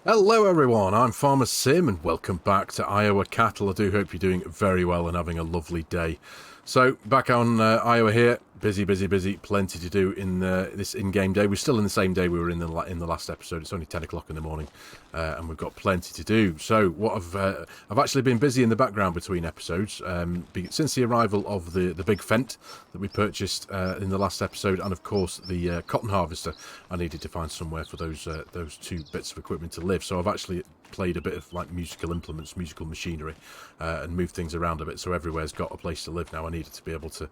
Hello everyone, I'm FARMERSIM and welcome back to Iowa Cattle. I do hope you're doing very well and having a lovely day. So, back on Iowa here, busy, plenty to do in this in-game day. We're still in the same day we were in the last episode. It's only 10 o'clock in the morning and we've got plenty to do. So, what I've actually been busy in the background between episodes since the arrival of the big Fent that we purchased in the last episode, and of course the cotton harvester. I needed to find somewhere for those two bits of equipment to live. So I've actually played a bit of like musical implements, musical machinery, and moved things around a bit, so everywhere's got a place to live now. I needed to be able to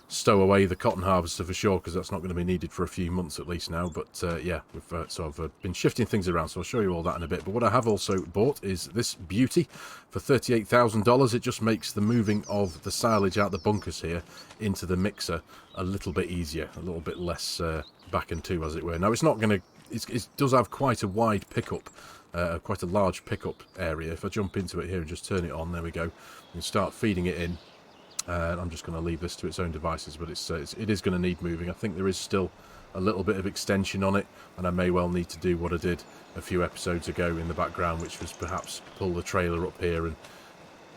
stow away the cotton harvester for sure, because that's not going to be needed for a few months at least now. But yeah, so I've been shifting things around, so I'll show you all that in a bit. But what I have also bought is this beauty for $38,000. It just makes the moving of the silage out the bunkers here into the mixer a little bit easier, a little bit less back and to, as it were. Now it's not going to, it does have quite a wide pickup, quite a large pickup area. If I jump into it here and just turn it on, there we go, and start feeding it in. I'm just going to leave this to its own devices, but it is going to need moving. I think there is still a little bit of extension on it, and I may well need to do what I did a few episodes ago in the background, which was perhaps pull the trailer up here and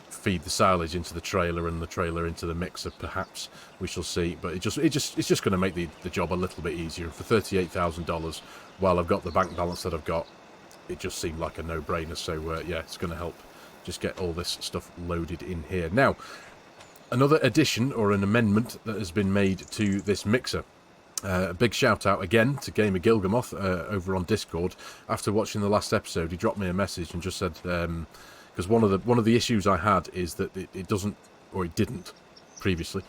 feed the silage into the trailer and the trailer into the mixer. Perhaps we shall see, but it's just going to make the job a little bit easier. For $38,000, while I've got the bank balance that I've got, it just seemed like a no-brainer. So yeah, it's going to help just get all this stuff loaded in here. Now, another addition or an amendment that has been made to this mixer. A big shout out again to Gamer Gilgamoth over on Discord. After watching the last episode, he dropped me a message and just said, because one of the issues I had is that it doesn't, or it didn't previously,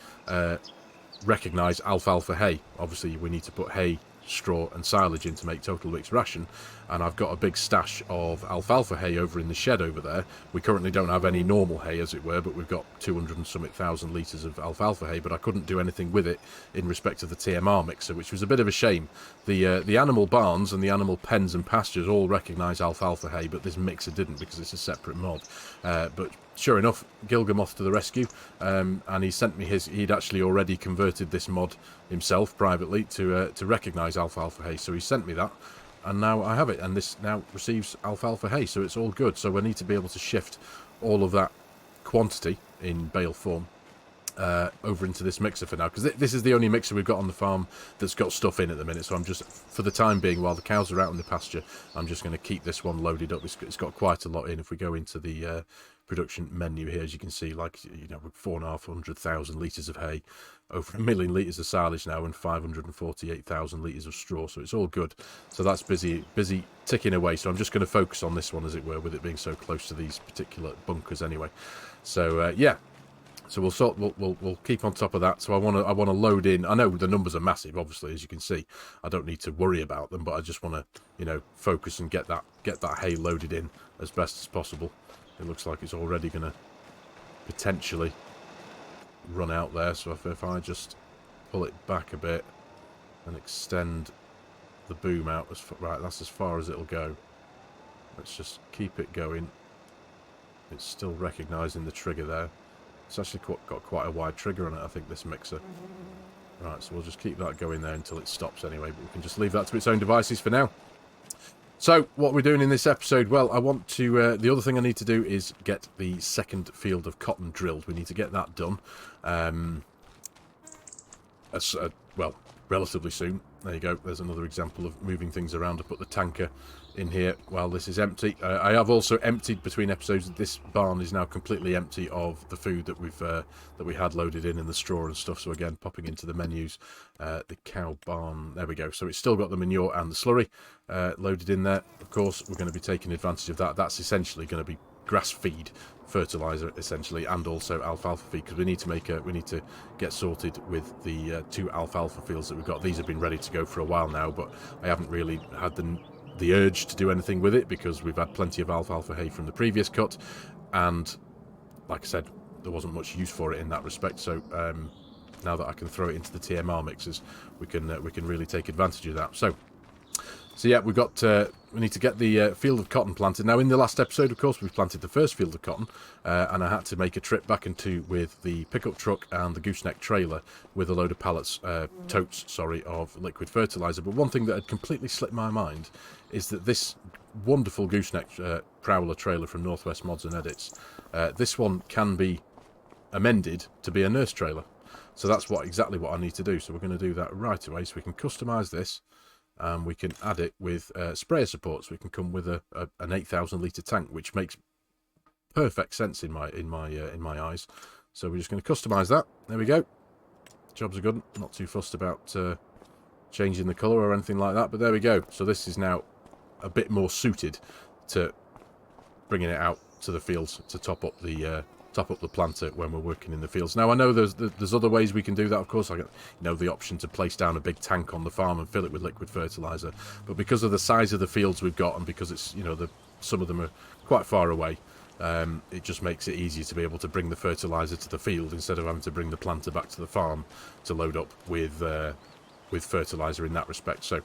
recognise alfalfa hay. Obviously, we need to put hay, straw and silage in to make total mixed ration, and I've got a big stash of alfalfa hay over in the shed over there. We currently don't have any normal hay, as it were, but we've got 200 and something thousand litres of alfalfa hay, but I couldn't do anything with it in respect of the TMR mixer, which was a bit of a shame. The animal barns and the animal pens and pastures all recognise alfalfa hay, but this mixer didn't, because it's a separate mod. But sure enough, Gilgamoth to the rescue, and he sent me he'd actually already converted this mod himself privately to recognise alfalfa hay, so he sent me that, and now I have it, and this now receives alfalfa hay, so it's all good. So we need to be able to shift all of that quantity in bale form over into this mixer for now, because this is the only mixer we've got on the farm that's got stuff in at the minute. So I'm just, for the time being, while the cows are out in the pasture, I'm just going to keep this one loaded up. It's got quite a lot in. If we go into the production menu here, as you can see, like, you know, 4,500,000 litres of hay, over 1 million litres of silage now, and 548,000 litres of straw, so it's all good. So that's busy ticking away. So I'm just going to focus on this one, as it were, with it being so close to these particular bunkers anyway. So yeah, so we'll keep on top of that. So I want to load in. I know the numbers are massive, obviously, as you can see. I don't need to worry about them, but I just want to, you know, focus and get that hay loaded in as best as possible. It looks like it's already going to potentially run out there. So if I just pull it back a bit and extend the boom out, right, that's as far as it'll go. Let's just keep it going. It's still recognising the trigger there. It's actually got quite a wide trigger on it, I think, this mixer. Right, so we'll just keep that going there until it stops anyway, but we can just leave that to its own devices for now. So, what we're doing in this episode, well, I want to, the other thing I need to do is get the second field of cotton drilled. We need to get that done, well, relatively soon. There you go, there's another example of moving things around. to put the tanker in here while this is empty. I have also emptied between episodes. This barn is now completely empty of the food that we had loaded in the straw and stuff. So again, popping into the menus, the cow barn, there we go. So it's still got the manure and the slurry loaded in there. Of course, we're going to be taking advantage of that. That's essentially going to be grass feed, fertilizer essentially, and also alfalfa feed, because we need to get sorted with the 2 alfalfa fields that we've got. These have been ready to go for a while now, but I haven't really had the urge to do anything with it, because we've had plenty of alfalfa hay from the previous cut, and like I said, there wasn't much use for it in that respect. So now that I can throw it into the TMR mixers, we can really take advantage of that. So yeah, we need to get the field of cotton planted. Now, in the last episode, of course, we've planted the first field of cotton, and I had to make a trip back into with the pickup truck and the gooseneck trailer with a load of pallets, totes, sorry, of liquid fertilizer. But one thing that had completely slipped my mind is that this wonderful gooseneck prowler trailer from Northwest Mods and Edits. This one can be amended to be a nurse trailer. So that's exactly what I need to do. So we're going to do that right away. So we can customize this, and we can add it with sprayer supports. We can come with an 8,000 litre tank, which makes perfect sense in my eyes. So we're just going to customize that. There we go. Jobs are good. Not too fussed about changing the colour or anything like that, but there we go. So this is now a bit more suited to bringing it out to the fields to top up the planter when we're working in the fields. Now I know there's other ways we can do that. Of course, I get the option to place down a big tank on the farm and fill it with liquid fertilizer. But because of the size of the fields we've got, and because it's some of them are quite far away, it just makes it easier to be able to bring the fertilizer to the field instead of having to bring the planter back to the farm to load up with fertilizer in that respect. So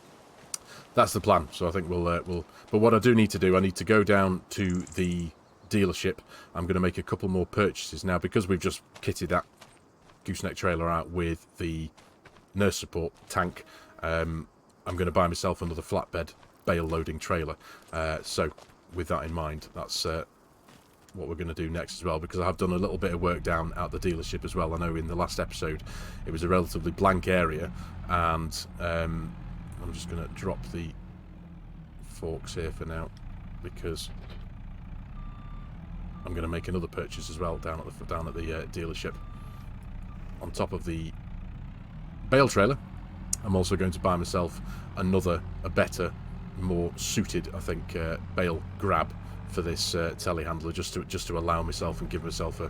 that's the plan. So I think we'll. But what I do need to do, I need to go down to the dealership. I'm going to make a couple more purchases now because we've just kitted that gooseneck trailer out with the nurse support tank. I'm going to buy myself another flatbed bale loading trailer. So with that in mind, that's what we're going to do next as well, because I have done a little bit of work down at the dealership as well. I know in the last episode it was a relatively blank area, and I'm just going to drop the forks here for now because I'm going to make another purchase as well down at the dealership. On top of the bale trailer, I'm also going to buy myself a better, more suited, I think, bale grab for this telehandler, just to allow myself and give myself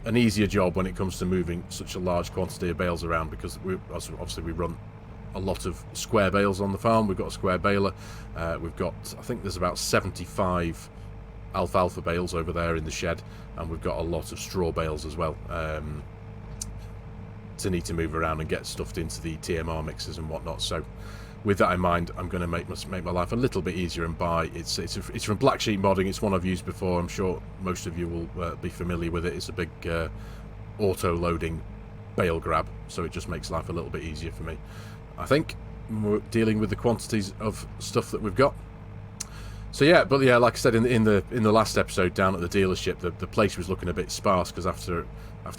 an easier job when it comes to moving such a large quantity of bales around, because obviously we run a lot of square bales on the farm. We've got a square baler. We've got, I think there's about 75 alfalfa bales over there in the shed, and we've got a lot of straw bales as well to need to move around and get stuffed into the TMR mixers and whatnot. So with that in mind, I'm going to make my life a little bit easier and buy. It's from Black Sheep Modding. It's one I've used before. I'm sure most of you will be familiar with it. It's a big auto loading bale grab, so it just makes life a little bit easier for me, I think, when we're dealing with the quantities of stuff that we've got. So yeah, but yeah, like I said in the last episode down at the dealership, the place was looking a bit sparse because after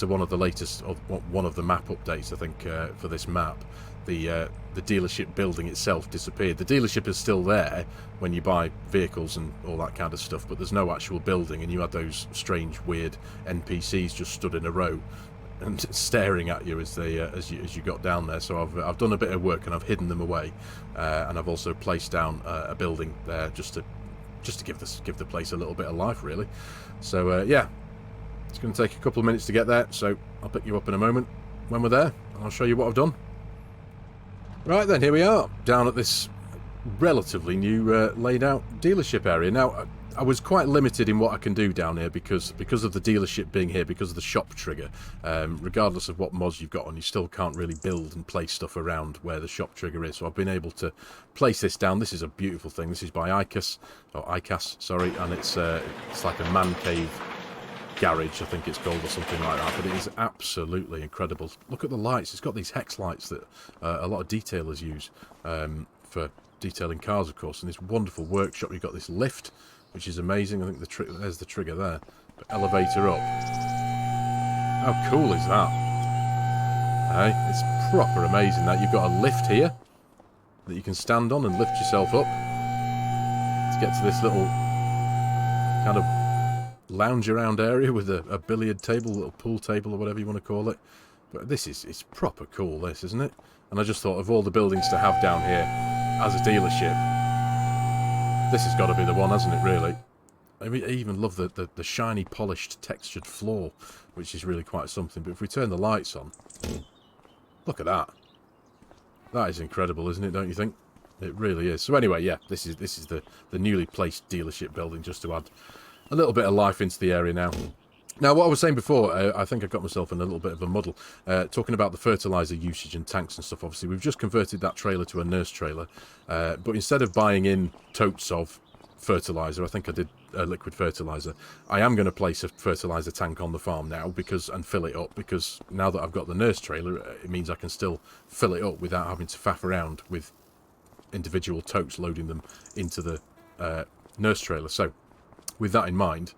one of the latest, or one of the map updates, I think, for this map, the dealership building itself disappeared. The dealership is still there when you buy vehicles and all that kind of stuff, but there's no actual building, and you had those strange, weird NPCs just stood in a row and staring at you as you got down there. So I've done a bit of work and I've hidden them away, and I've also placed down a building there just to give the place a little bit of life, really. So yeah, it's going to take a couple of minutes to get there, so I'll pick you up in a moment when we're there and I'll show you what I've done. Right then, here we are down at this relatively new laid out dealership area. Now I was quite limited in what I can do down here because of the dealership being here, because of the shop trigger. Regardless of what mods you've got on, you still can't really build and place stuff around where the shop trigger is. So I've been able to place this down. This is a beautiful thing. This is by ICAS, sorry, and it's like a man cave garage, I think it's called, or something like that. But it is absolutely incredible. Look at the lights. It's got these hex lights that a lot of detailers use for detailing cars, of course. And this wonderful workshop. You've got this lift, which is amazing. I think there's the trigger there. But elevator up. How cool is that? Hey, it's proper amazing that you've got a lift here that you can stand on and lift yourself up to get to this little kind of lounge around area with a billiard table, little pool table, or whatever you want to call it. But it's proper cool, this, isn't it? And I just thought, of all the buildings to have down here as a dealership, this has got to be the one, hasn't it, really? I mean, I even love the shiny, polished, textured floor, which is really quite something. But if we turn the lights on, look at that. That is incredible, isn't it, don't you think? It really is. So anyway, yeah, this is the newly placed dealership building, just to add a little bit of life into the area now. Now, what I was saying before, I think I got myself in a little bit of a muddle. Talking about the fertilizer usage and tanks and stuff, obviously, we've just converted that trailer to a nurse trailer. But instead of buying in totes of fertilizer, I think I did liquid fertilizer, I am going to place a fertilizer tank on the farm now and fill it up, because now that I've got the nurse trailer, it means I can still fill it up without having to faff around with individual totes loading them into the nurse trailer. So with that in mind,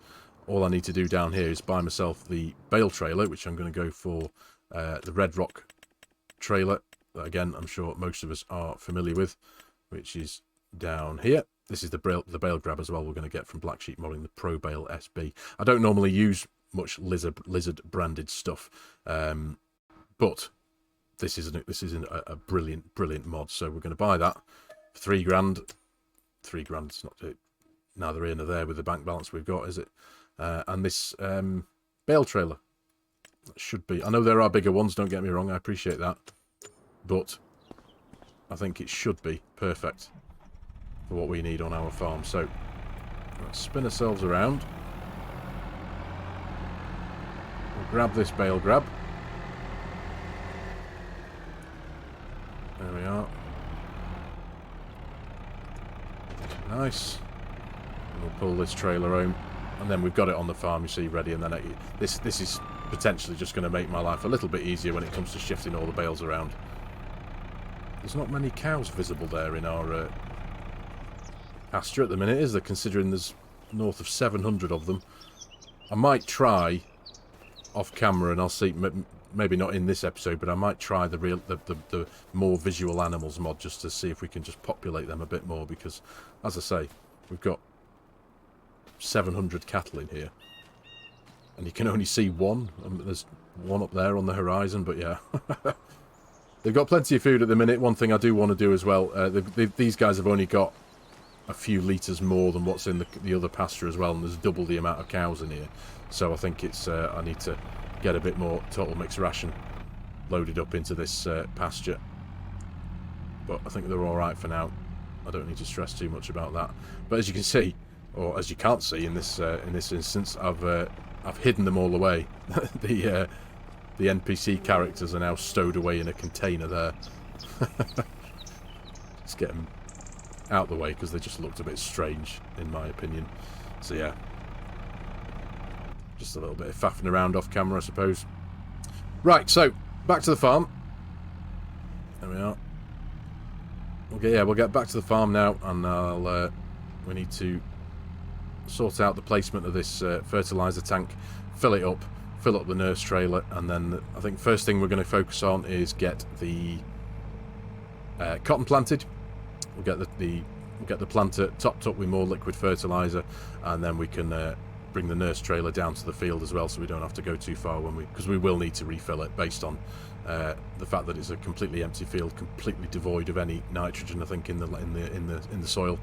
all I need to do down here is buy myself the bale trailer, which I'm going to go for the Red Rock trailer. That, again, I'm sure most of us are familiar with, which is down here. This is the bale grab as well we're going to get from Black Sheep Modding, the Pro Bale SB. I don't normally use much lizard branded stuff, but this is a brilliant mod. So we're going to buy that for £3 grand. £3 grand, it's not neither here nor there with the bank balance we've got, is it? And this bale trailer should be, I know there are bigger ones, don't get me wrong, I appreciate that, but I think it should be perfect for what we need on our farm. So let's spin ourselves around. We'll grab this bale grab. There we are. Nice. And we'll pull this trailer home, and then we've got it on the farm, you see, ready. And then this is potentially just going to make my life a little bit easier when it comes to shifting all the bales around. There's not many cows visible there in our pasture at the minute, is there, considering there's north of 700 of them. I might try off camera, and I'll see, maybe not in this episode, but I might try the more visual animals mod just to see if we can just populate them a bit more, because, as I say, we've got 700 cattle in here, and you can only see one. There's one up there on the horizon, but yeah. They've got plenty of food at the minute. One thing I do want to do as well, these guys have only got a few litres more than what's in the other pasture as well, and there's double the amount of cows in here. So I think it's I need to get a bit more total mixed ration loaded up into this pasture. But I think they're alright for now. I don't need to stress too much about that. But as you can see, or as you can't see in this instance, I've hidden them all away. The NPC characters are now stowed away in a container there. Let's get them out the way, because they just looked a bit strange, in my opinion. So yeah, just a little bit of faffing around off camera, I suppose. Right, so back to the farm. There we are. Okay, yeah, we'll get back to the farm now, and we need to sort out the placement of this fertilizer tank, fill it up, fill up the nurse trailer, and then I think first thing we're going to focus on is get the cotton planted. We'll get the planter topped up with more liquid fertilizer, and then we can bring the nurse trailer down to the field as well, so we don't have to go too far because we will need to refill it based on the fact that it's a completely empty field, completely devoid of any nitrogen, I think, in the soil.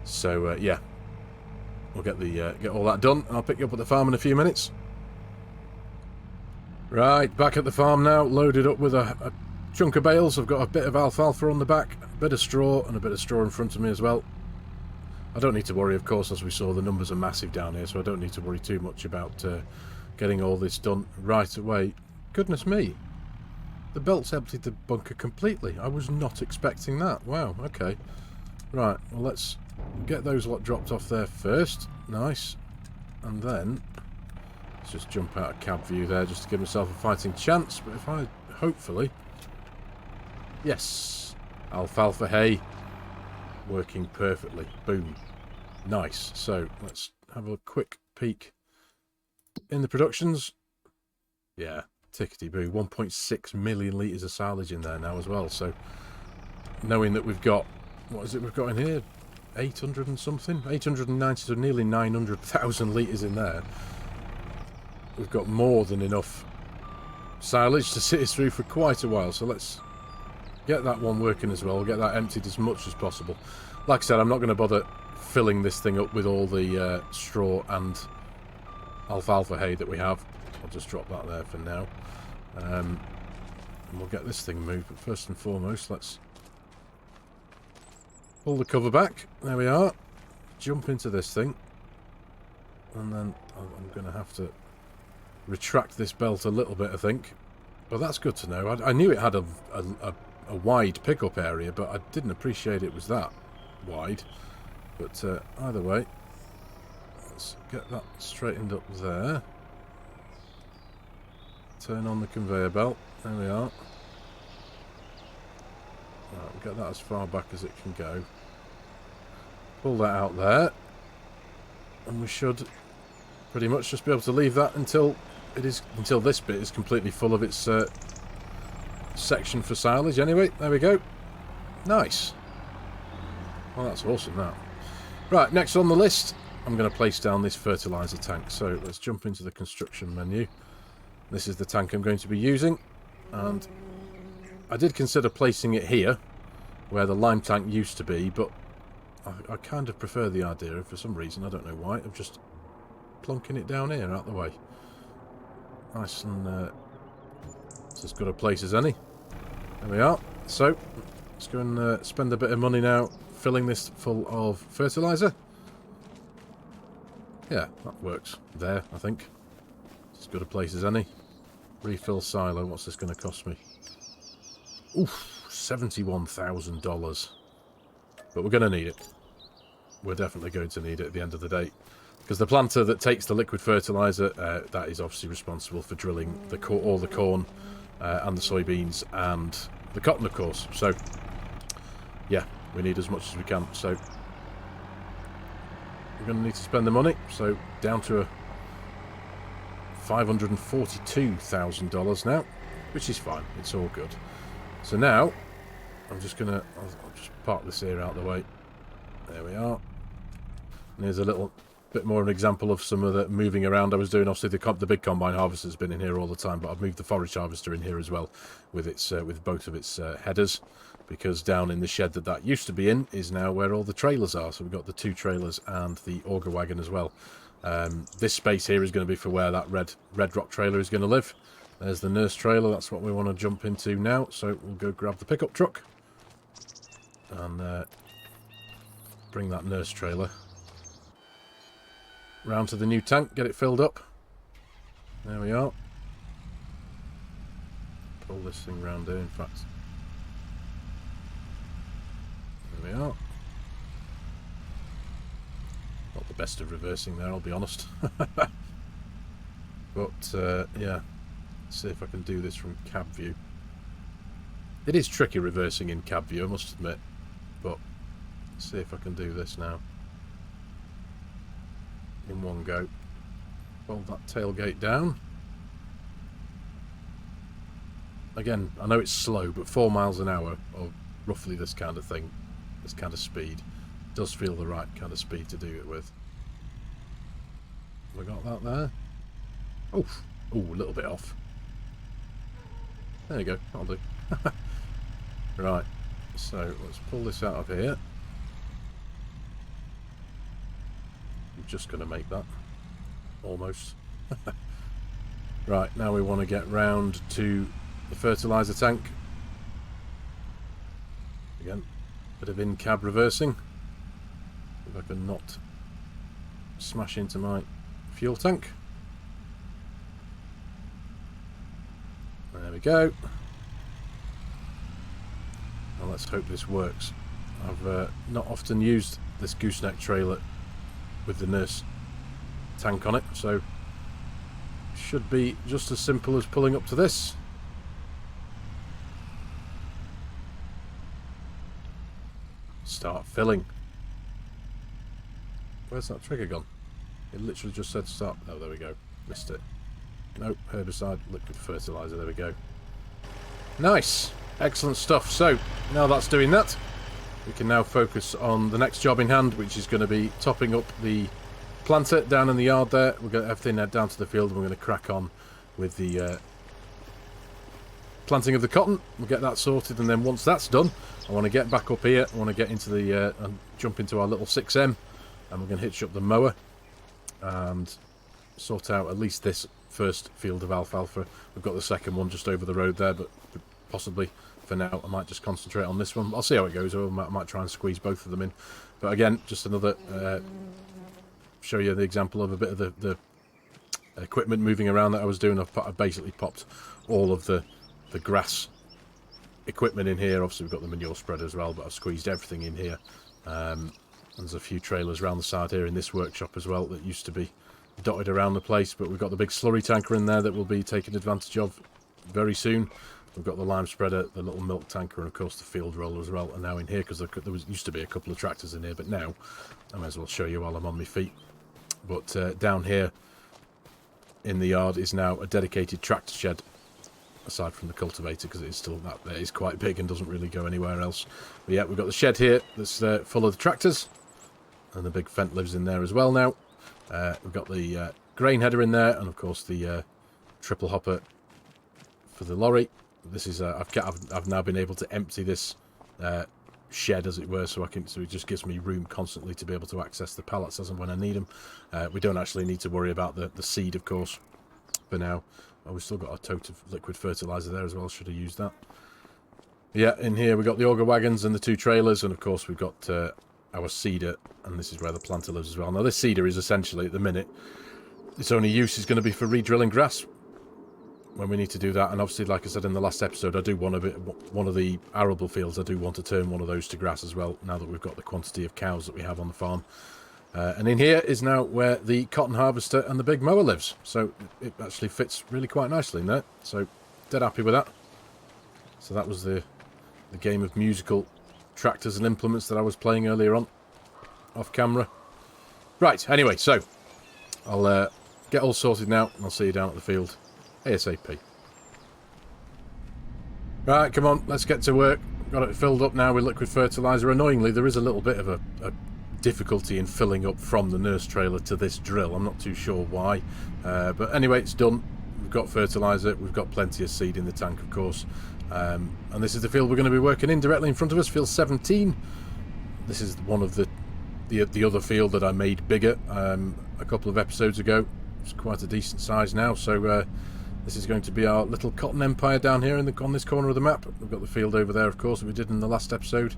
So yeah, we'll get all that done, and I'll pick you up at the farm in a few minutes. Right, back at the farm now, loaded up with a chunk of bales. I've got a bit of alfalfa on the back, a bit of straw, and a bit of straw in front of me as well. I don't need to worry, of course, as we saw, the numbers are massive down here, so I don't need to worry too much about getting all this done right away. Goodness me, the belt's emptied the bunker completely. I was not expecting that. Wow, okay. Right, well, let's get those lot dropped off there first. Nice. And then let's just jump out of cab view there just to give myself a fighting chance. But if I, hopefully, yes, alfalfa hay working perfectly. Boom. Nice. So let's have a quick peek in the productions. Yeah, tickety boo. 1.6 million litres of silage in there now as well. So knowing that we've got, what is it we've got in here? 800 and something? 890 to nearly 900,000 litres in there. We've got more than enough silage to sit us through for quite a while. So let's get that one working as well. We'll get that emptied as much as possible. Like I said, I'm not going to bother filling this thing up with all the straw and alfalfa hay that we have. I'll just drop that there for now. And we'll get this thing moved. But first and foremost, let's pull the cover back. There we are. Jump into this thing. And then I'm going to have to retract this belt a little bit, I think. But that's good to know. I knew it had a wide pickup area, but I didn't appreciate it was that wide. But either way, let's get that straightened up there. Turn on the conveyor belt. There we are. Right, we'll get that as far back as it can go. pull that out there, and we should pretty much just be able to leave that until this bit is completely full of its section for silage. Anyway, there we go. Nice. Well, that's awesome, that. Right, next on the list, I'm going to place down this fertilizer tank. So let's jump into the construction menu. This is the tank I'm going to be using, and I did consider placing it here where the lime tank used to be, but I kind of prefer the idea of, for some reason, I don't know why, of just plonking it down here out the way. Nice and it's as good a place as any. There we are. So let's go and spend a bit of money now filling this full of fertilizer. Yeah, that works there, I think. It's as good a place as any. Refill silo. What's this going to cost me? Oof, $71,000. But we're going to need it. We're definitely going to need it at the end of the day. Because the planter that takes the liquid fertilizer, that is obviously responsible for drilling all the corn and the soybeans and the cotton, of course. So, yeah, we need as much as we can. So, we're going to need to spend the money. So, down to $542,000 now, which is fine. It's all good. So now, I'm just going to... I'll just park this here out of the way. There we are. And here's a little bit more of an example of some of the moving around I was doing. Obviously, the big combine harvester has been in here all the time, but I've moved the forage harvester in here as well with its with both of its headers, because down in the shed that used to be in is now where all the trailers are. So we've got the 2 trailers and the auger wagon as well. This space here is going to be for where that red rock trailer is going to live. There's the nurse trailer. That's what we want to jump into now. So we'll go grab the pickup truck and bring that nurse trailer round to the new tank, get it filled up. There we are. Pull this thing round here, in fact. There we are. Not the best of reversing there, I'll be honest. But, yeah. Let's see if I can do this from cab view. It is tricky reversing in cab view, I must admit. But, let's see if I can do this now. In one go. Fold that tailgate down. Again, I know it's slow, but 4 miles an hour, or roughly this kind of thing, this kind of speed, does feel the right kind of speed to do it with. Have we got that there? Oh, a little bit off. There you go, that'll do. Right, so let's pull this out of here. I'm just going to make that. Almost. Right, now we want to get round to the fertilizer tank. Again, bit of in-cab reversing. If I can not smash into my fuel tank. There we go. Now let's hope this works. I've not often used this gooseneck trailer with the nurse tank on it, so should be just as simple as pulling up to this. Start filling. Where's that trigger gone? It literally just said start. Oh, there we go. Missed it. Nope, herbicide, liquid fertilizer, there we go. Nice! Excellent stuff. So, now that's doing that, we can now focus on the next job in hand, which is going to be topping up the planter down in the yard there. We'll get everything down to the field and we're going to crack on with the planting of the cotton. We'll get that sorted, and then once that's done, I want to get back up here. I want to get into the and jump into our little 6M, and we're going to hitch up the mower and sort out at least this first field of alfalfa. We've got the second one just over the road there, but possibly for now I might just concentrate on this one. I'll see how it goes, or I might try and squeeze both of them in. But again, just another show you the example of a bit of the equipment moving around that I was doing. I basically popped all of the grass equipment in here. Obviously we've got the manure spreader as well, but I've squeezed everything in here. There's a few trailers around the side here in this workshop as well that used to be dotted around the place, but we've got the big slurry tanker in there that we'll be taking advantage of very soon. We've got the lime spreader, the little milk tanker, and of course the field roller as well are now in here, because there used to be a couple of tractors in here, but now I may as well show you while I'm on my feet. But down here in the yard is now a dedicated tractor shed, aside from the cultivator, because it is still that is quite big and doesn't really go anywhere else. But yeah, we've got the shed here that's full of the tractors, and the big Fent lives in there as well now. We've got the grain header in there, and of course the triple hopper for the lorry. This is I've now been able to empty this shed, as it were, so it just gives me room constantly to be able to access the pallets as and when I need them. We don't actually need to worry about the seed, of course, for now. Oh, we've still got a tote of liquid fertilizer there as well. Should have used that. Yeah, in here we've got the auger wagons and the 2 trailers, and of course we've got our seeder, and this is where the planter lives as well. Now this seeder is essentially, at the minute, its only use is going to be for re-drilling grass when we need to do that. And obviously, like I said in the last episode, I do want one of the arable fields, I do want to turn one of those to grass as well, now that we've got the quantity of cows that we have on the farm. And in here is now where the cotton harvester and the big mower lives, so it actually fits really quite nicely in there, so dead happy with that. So that was the game of musical tractors and implements that I was playing earlier on off camera. Right, anyway, so I'll get all sorted now, and I'll see you down at the field ASAP. Right, come on, let's get to work. Got it filled up now with liquid fertilizer. Annoyingly, there is a little bit of a difficulty in filling up from the nurse trailer to this drill. I'm not too sure why, but anyway, it's done. We've got fertilizer, we've got plenty of seed in the tank, of course, and this is the field we're going to be working in directly in front of us, field 17. This is one of the other field that I made bigger a couple of episodes ago. It's quite a decent size now, so this is going to be our little cotton empire down here on this corner of the map. We've got the field over there, of course, that we did in the last episode.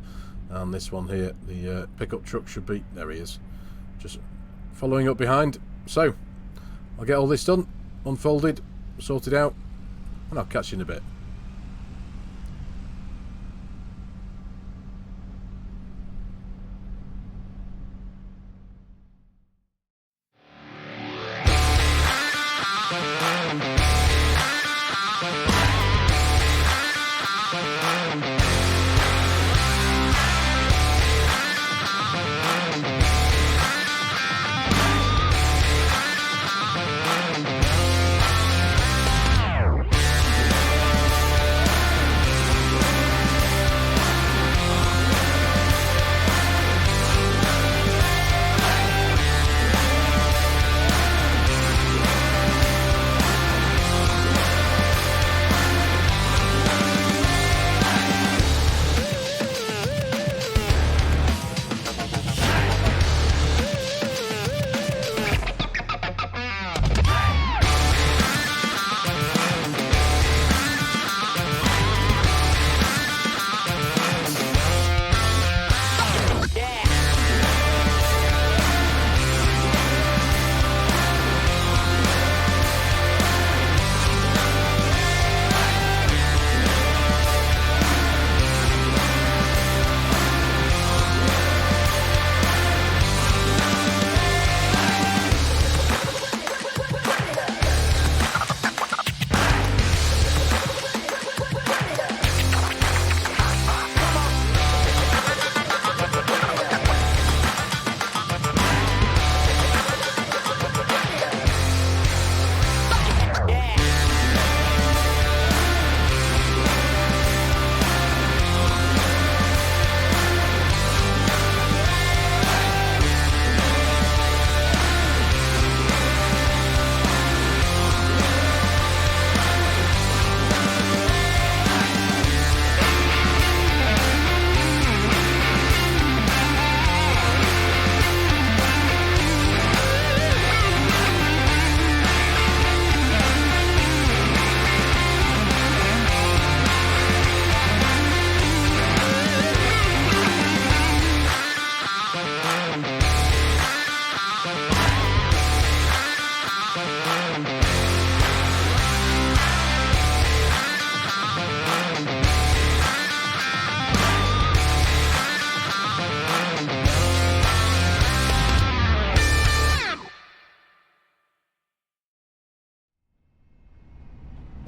And this one here, the pickup truck should be... There he is. Just following up behind. So, I'll get all this done, unfolded, sorted out, and I'll catch you in a bit.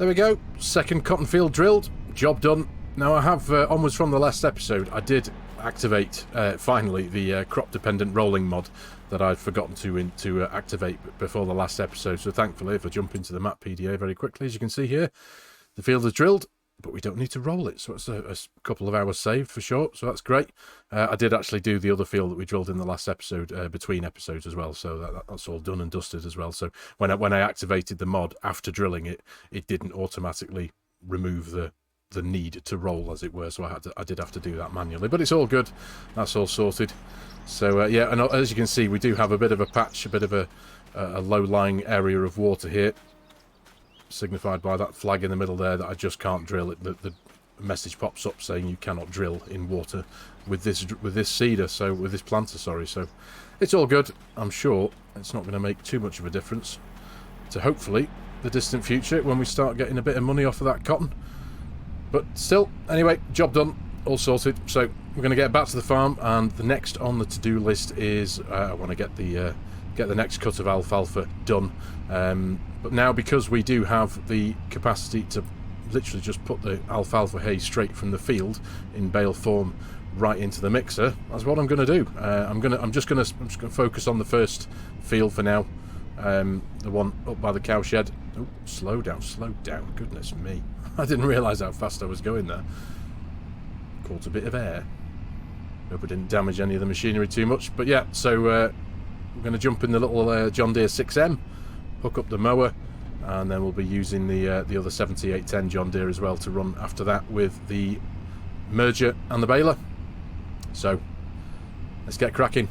There we go. Second cotton field drilled. Job done. Now I have, onwards from the last episode, I did activate, finally, the crop-dependent rolling mod that I'd forgotten to activate before the last episode. So thankfully, if I jump into the map PDA very quickly, as you can see here, the field is drilled, but we don't need to roll it. So it's a couple of hours saved for sure. So that's great. I did actually do the other field that we drilled in the last episode, between episodes as well. So that's all done and dusted as well. So when I activated the mod after drilling it, it didn't automatically remove the need to roll, as it were. So I did have to do that manually, but it's all good. That's all sorted. So yeah, and as you can see, we do have a bit of a patch, a bit of a low-lying area of water here, signified by that flag in the middle there that I just can't drill. The message pops up saying you cannot drill in water with this seeder, so with this planter, sorry. So it's all good. I'm sure it's not going to make too much of a difference to hopefully the distant future when we start getting a bit of money off of that cotton. But still, anyway, job done, all sorted. So we're going to get back to the farm, and the next on the to-do list is I want to get the next cut of alfalfa done. But now, because we do have the capacity to literally just put the alfalfa hay straight from the field in bale form right into the mixer, that's what I'm going to do. I'm just going to focus on the first field for now, the one up by the cow shed. Oh, slow down, goodness me. I didn't realise how fast I was going there. Caught a bit of air. Hope I didn't damage any of the machinery too much. But yeah, so I'm going to jump in the little John Deere 6M, hook up the mower, and then we'll be using the other 7810 John Deere as well to run after that with the merger and the baler. So let's get cracking.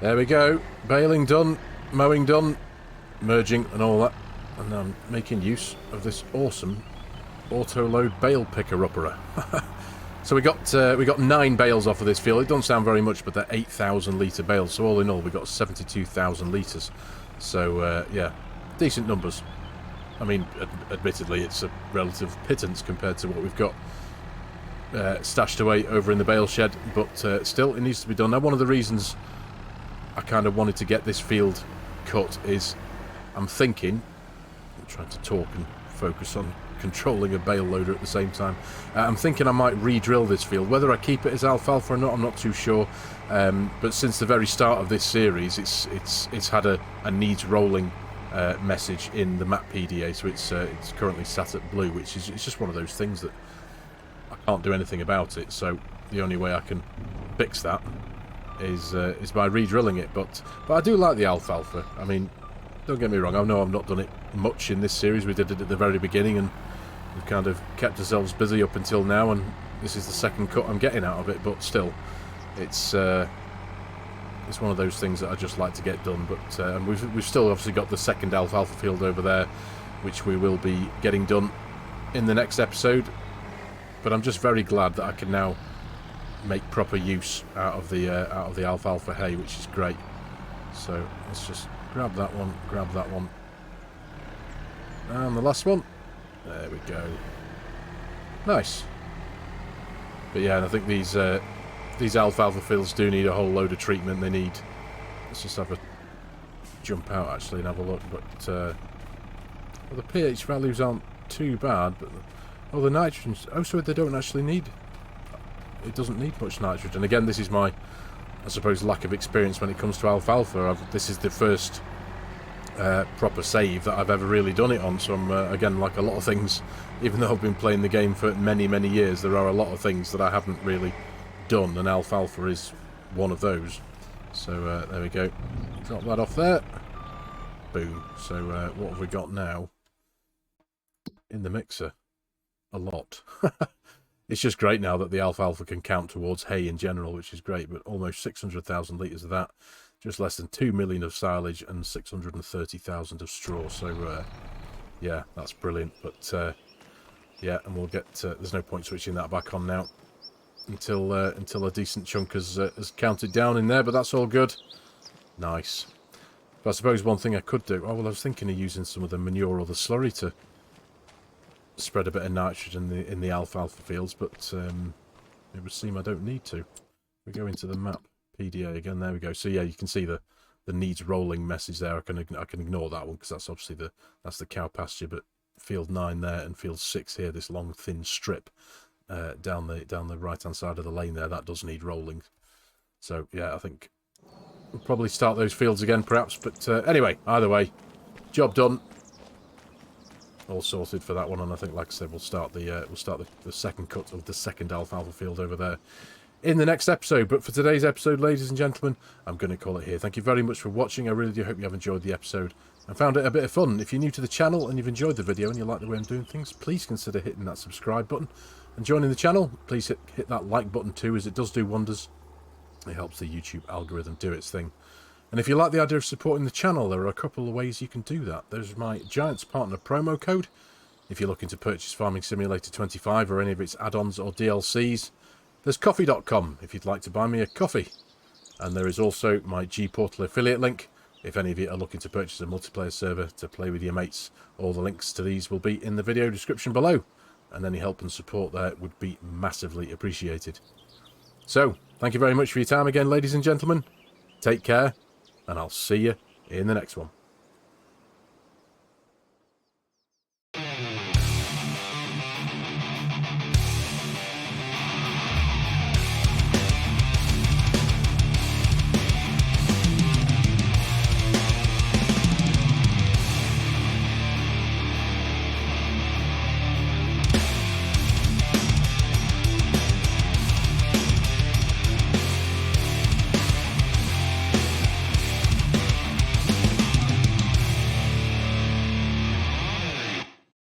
There we go. Baling done, mowing done, merging and all that. And I'm making use of this awesome auto-load bale picker-upperer. So we got 9 bales off of this field. It doesn't sound very much, but they're 8,000 litre bales. So all in all, we got 72,000 litres. So yeah, decent numbers. I mean, admittedly, it's a relative pittance compared to what we've got stashed away over in the bale shed, but still, it needs to be done. Now, one of the reasons I kind of wanted to get this field cut is I'm thinking, I'm trying to talk and focus on controlling a bale loader at the same time. I'm thinking I might re-drill this field. Whether I keep it as alfalfa or not, I'm not too sure. But since the very start of this series, it's had a needs rolling message in the map PDA, so it's currently sat at blue, which is it's just one of those things that I can't do anything about it. So the only way I can fix that is by re-drilling it. But I do like the alfalfa. I mean, don't get me wrong, I know I've not done it much in this series. We did it at the very beginning, and we've kind of kept ourselves busy up until now, and this is the second cut I'm getting out of it, but still, it's one of those things that I just like to get done. But and we've still obviously got the second alfalfa field over there, which we will be getting done in the next episode. But I'm just very glad that I can now make proper use out of the alfalfa hay, which is great. So let's just grab that one, and the last one. There we go. Nice. But yeah, and I think these alfalfa fields do need a whole load of treatment. They need... Let's just have a jump out actually and have a look. But well, the pH values aren't too bad. But the nitrogen... Oh, so they don't actually need... It doesn't need much nitrogen. Again, this is my, I suppose, lack of experience when it comes to alfalfa. This is the first proper save that I've ever really done it on. So I'm, again, like a lot of things, even though I've been playing the game for many years, there are a lot of things that I haven't really done, and alfalfa is one of those. So there we go. Drop that off there. Boom. So what have we got now in the mixer? A lot. It's just great now that the alfalfa can count towards hay in general, which is great. But almost 600,000 litres of that, just less than 2 million of silage, and 630,000 of straw. So yeah, that's brilliant. But yeah, and we'll get. There's no point switching that back on now until a decent chunk has counted down in there. But that's all good. Nice. But I suppose one thing I could do. Oh well, I was thinking of using some of the manure or the slurry to spread a bit of nitrogen in the alfalfa fields, but it would seem I don't need to. We go into the map PDA again. There we go. So yeah, you can see the needs rolling message there. I can ignore that one because that's obviously that's the cow pasture. But field 9 there and field 6 here, this long thin strip down the right hand side of the lane there, that does need rolling. So yeah, I think we'll probably start those fields again perhaps. But anyway, either way, job done. All sorted for that one, and I think, like I said, we'll start the second cut of the second alfalfa field over there in the next episode. But for today's episode, ladies and gentlemen, I'm going to call it here. Thank you very much for watching. I really do hope you have enjoyed the episode and found it a bit of fun. If you're new to the channel and you've enjoyed the video and you like the way I'm doing things, please consider hitting that subscribe button and joining the channel. Please hit that like button too, as it does do wonders. It helps the YouTube algorithm do its thing. And if you like the idea of supporting the channel, there are a couple of ways you can do that. There's my Giants Partner promo code. If you're looking to purchase Farming Simulator 25 or any of its add-ons or DLCs. There's coffee.com if you'd like to buy me a coffee. And there is also my G-Portal affiliate link. If any of you are looking to purchase a multiplayer server to play with your mates, all the links to these will be in the video description below. And any help and support there would be massively appreciated. So, thank you very much for your time again, ladies and gentlemen. Take care. And I'll see you in the next one.